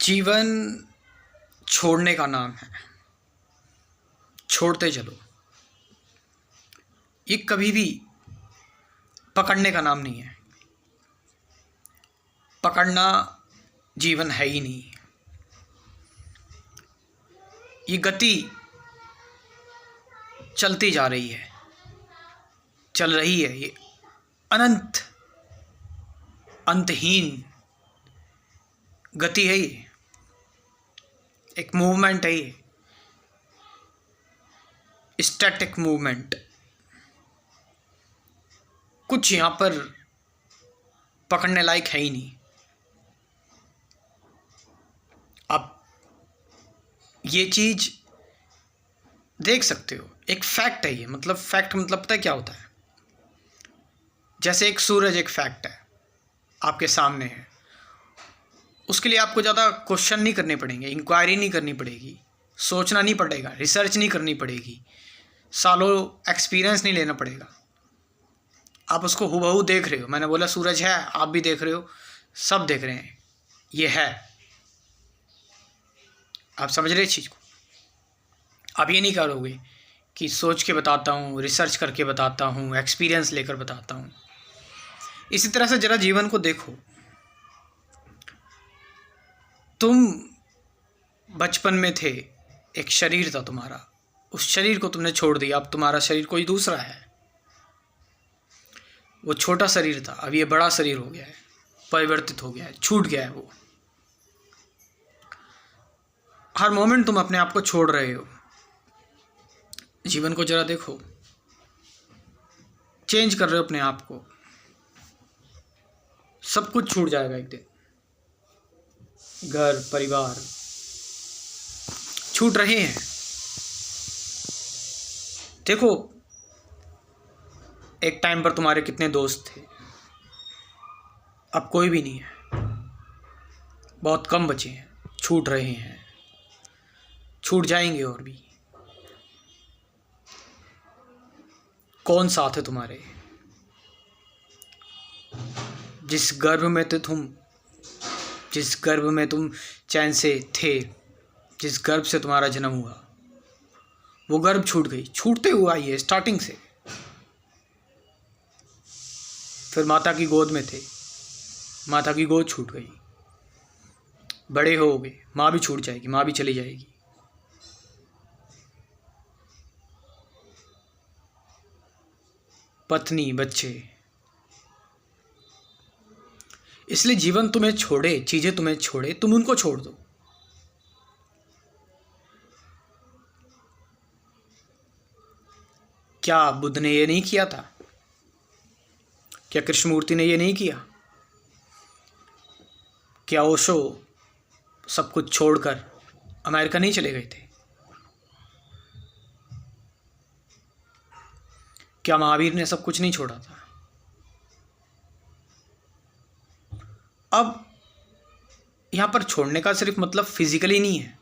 जीवन छोड़ने का नाम है। छोड़ते चलो। ये कभी भी पकड़ने का नाम नहीं है। पकड़ना जीवन है ही नहीं। ये गति चलती जा रही है, चल रही है। ये अनंत अंतहीन गति है। ये एक मूवमेंट है। ये स्टैटिक मूवमेंट। कुछ यहाँ पर पकड़ने लायक है ही नहीं। आप ये चीज देख सकते हो, एक फैक्ट है ये। मतलब फैक्ट मतलब पता है क्या होता है? जैसे एक सूरज एक फैक्ट है, आपके सामने है। उसके लिए आपको ज़्यादा क्वेश्चन नहीं करने पड़ेंगे, इंक्वायरी नहीं करनी पड़ेगी, सोचना नहीं पड़ेगा, रिसर्च नहीं करनी पड़ेगी, सालों एक्सपीरियंस नहीं लेना पड़ेगा। आप उसको हूबहू देख रहे हो। मैंने बोला सूरज है, आप भी देख रहे हो, सब देख रहे हैं, ये है। आप समझ रहे चीज़ को? आप ये नहीं करोगे कि सोच के बताता हूँ, रिसर्च करके बताता हूँ, एक्सपीरियंस लेकर बताता हूँ। इसी तरह से ज़रा जीवन को देखो। तुम बचपन में थे, एक शरीर था तुम्हारा, उस शरीर को तुमने छोड़ दिया। अब तुम्हारा शरीर कोई दूसरा है। वो छोटा शरीर था, अब ये बड़ा शरीर हो गया है, परिवर्तित हो गया है, छूट गया है वो। हर मोमेंट तुम अपने आप को छोड़ रहे हो। जीवन को जरा देखो, चेंज कर रहे हो अपने आप को। सब कुछ छूट जाएगा एक दिन। घर परिवार छूट रहे हैं। देखो, एक टाइम पर तुम्हारे कितने दोस्त थे, अब कोई भी नहीं है। बहुत कम बचे हैं, छूट रहे हैं, छूट जाएंगे और भी। कौन साथ है तुम्हारे? जिस गर्भ में तुम चैन से थे, जिस गर्भ से तुम्हारा जन्म हुआ, वो गर्भ छूट गई। छूटते हुआ आई है स्टार्टिंग से। फिर माता की गोद में थे, माता की गोद छूट गई। बड़े हो गए, माँ भी छूट जाएगी, माँ भी चली जाएगी। पत्नी, बच्चे। इसलिए जीवन तुम्हें छोड़े, चीजें तुम्हें छोड़े, तुम उनको छोड़ दो। क्या बुद्ध ने ये नहीं किया था? क्या कृष्णमूर्ति ने ये नहीं किया? क्या ओशो सब कुछ छोड़कर अमेरिका नहीं चले गए थे? क्या महावीर ने सब कुछ नहीं छोड़ा था? अब यहां पर छोड़ने का सिर्फ मतलब फिजिकली नहीं है,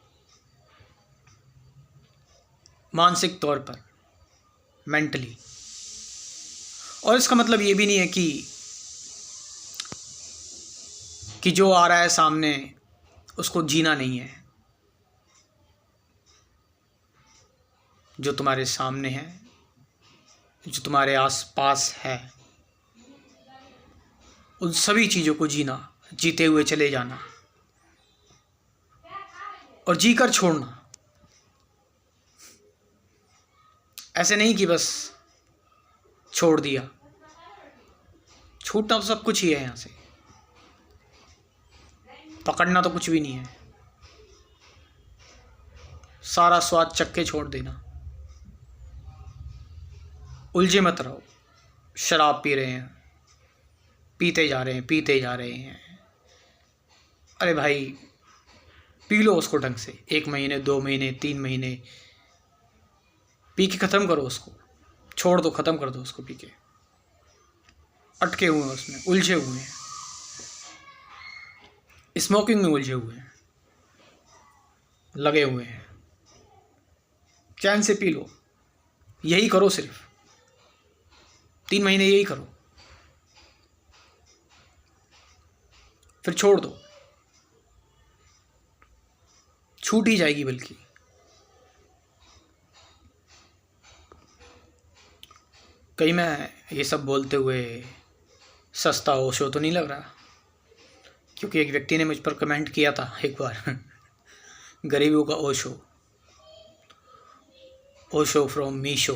मानसिक तौर पर, मेंटली। और इसका मतलब ये भी नहीं है कि जो आ रहा है सामने उसको जीना नहीं है। जो तुम्हारे सामने है, जो तुम्हारे आसपास है, उन सभी चीज़ों को जीना, जीते हुए चले जाना और जीकर छोड़ना। ऐसे नहीं कि बस छोड़ दिया। छूटना तो सब कुछ ही है यहाँ से, पकड़ना तो कुछ भी नहीं है। सारा स्वाद चख के छोड़ देना। उलझे मत रहो। शराब पी रहे हैं, पीते जा रहे हैं, पीते जा रहे हैं। अरे भाई, पी लो उसको ढंग से। 1 महीने, 2 महीने, 3 महीने पी के ख़त्म करो उसको। छोड़ दो, ख़त्म कर दो उसको पी के। अटके हुए हैं उसमें, उलझे हुए हैं, स्मोकिंग में उलझे हुए हैं, लगे हुए हैं। चैन से पी लो। यही करो, सिर्फ 3 महीने यही करो, फिर छोड़ दो। छूट ही जाएगी। बल्कि कहीं मैं ये सब बोलते हुए सस्ता ओशो तो नहीं लग रहा, क्योंकि एक व्यक्ति ने मुझ पर कमेंट किया था एक बार गरीबों का ओशो, ओशो फ्रॉम मीशो।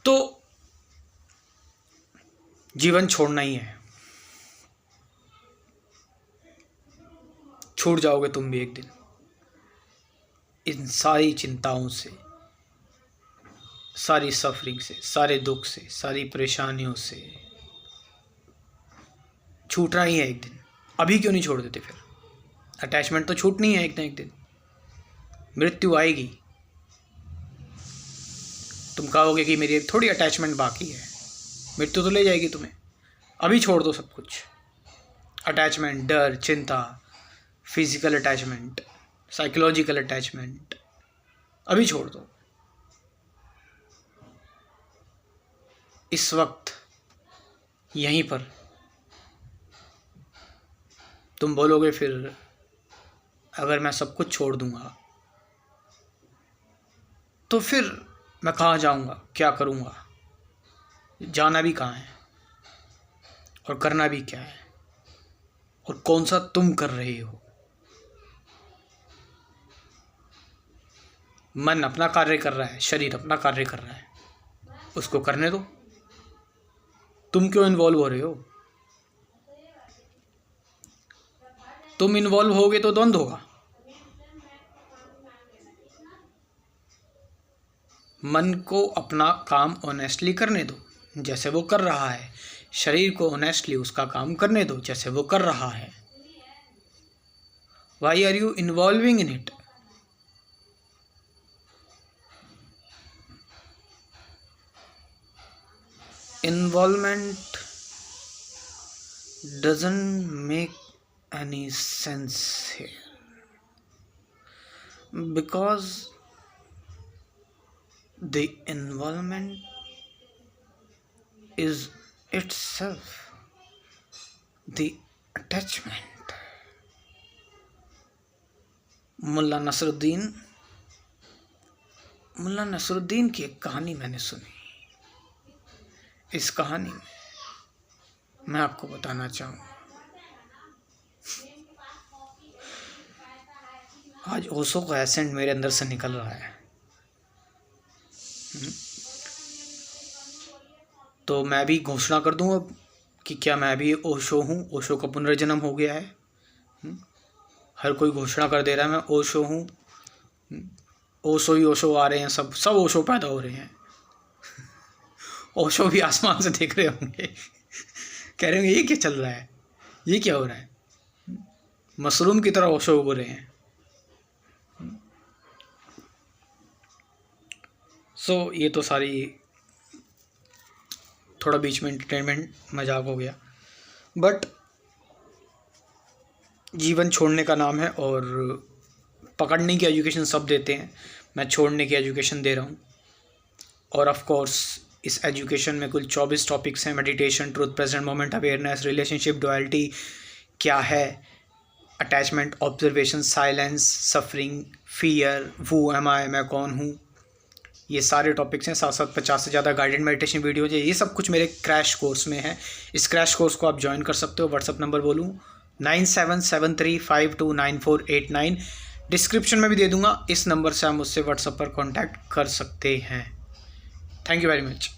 तो जीवन छोड़ना ही है, छूट जाओगे तुम भी एक दिन इन सारी चिंताओं से, सारी सफरिंग से, सारे दुख से, सारी परेशानियों से छूटना ही है एक दिन। अभी क्यों नहीं छोड़ देते फिर? अटैचमेंट तो छूटनी है एक ना एक दिन, मृत्यु आएगी। तुम कहोगे कि मेरी थोड़ी अटैचमेंट बाकी है, मृत्यु तो ले जाएगी तुम्हें। अभी छोड़ दो सब कुछ, अटैचमेंट, डर, चिंता, फिजिकल अटैचमेंट, साइकोलॉजिकल अटैचमेंट, अभी छोड़ दो। इस वक्त यहीं पर तुम बोलोगे फिर अगर मैं सब कुछ छोड़ दूंगा तो फिर मैं कहाँ जाऊंगा, क्या करूंगा, जाना भी कहाँ है और करना भी क्या है, और कौन सा तुम कर रहे हो। मन अपना कार्य कर रहा है, शरीर अपना कार्य कर रहा है, उसको करने दो। तुम क्यों इन्वॉल्व हो रहे हो? तुम इन्वॉल्व होगे तो द्वंद्व होगा। मन को अपना काम ऑनेस्टली करने दो जैसे वो कर रहा है, शरीर को ऑनेस्टली उसका काम करने दो जैसे वो कर रहा है। Why are you involving in it? Involvement doesn't make any sense here, because the involvement is itself the attachment. Mulla Nasruddin की एक कहानी मैंने सुनी। इस कहानी में मैं आपको बताना चाहूँगा, आज ओशो का एसेंट मेरे अंदर से निकल रहा है। तो मैं भी घोषणा कर दूँ अब कि क्या मैं भी ओशो हूँ, ओशो का पुनर्जन्म हो गया है। हर कोई घोषणा कर दे रहा है मैं ओशो हूँ, ओशो ही ओशो आ रहे हैं, सब ओशो पैदा हो रहे हैं। ओशो भी आसमान से देख रहे होंगे, कह रहे होंगे ये क्या चल रहा है, ये क्या हो रहा है। मशरूम की तरह ओशो उग रहे हैं। ये तो सारी थोड़ा बीच में एंटरटेनमेंट मजाक हो गया, बट जीवन छोड़ने का नाम है और पकड़ने की एजुकेशन सब देते हैं, मैं छोड़ने की एजुकेशन दे रहा हूँ। और ऑफ कोर्स इस एजुकेशन में कुल 24 टॉपिक्स हैं। Meditation, truth, present moment awareness, relationship, duality क्या है, attachment, observation, silence, suffering, fear, who am I, मैं कौन हूँ, ये सारे टॉपिक्स हैं। साथ साथ 50 से ज़्यादा गाइडेड मेडिटेशन वीडियोज है। ये सब कुछ मेरे क्रैश कोर्स में है। इस क्रैश कोर्स को आप ज्वाइन कर सकते हो। व्हाट्सअप नंबर बोलूँ 9773529489, डिस्क्रिप्शन में भी दे दूँगा। इस नंबर से आप मुझसे व्हाट्सअप पर कॉन्टैक्ट कर सकते हैं। Thank you very much.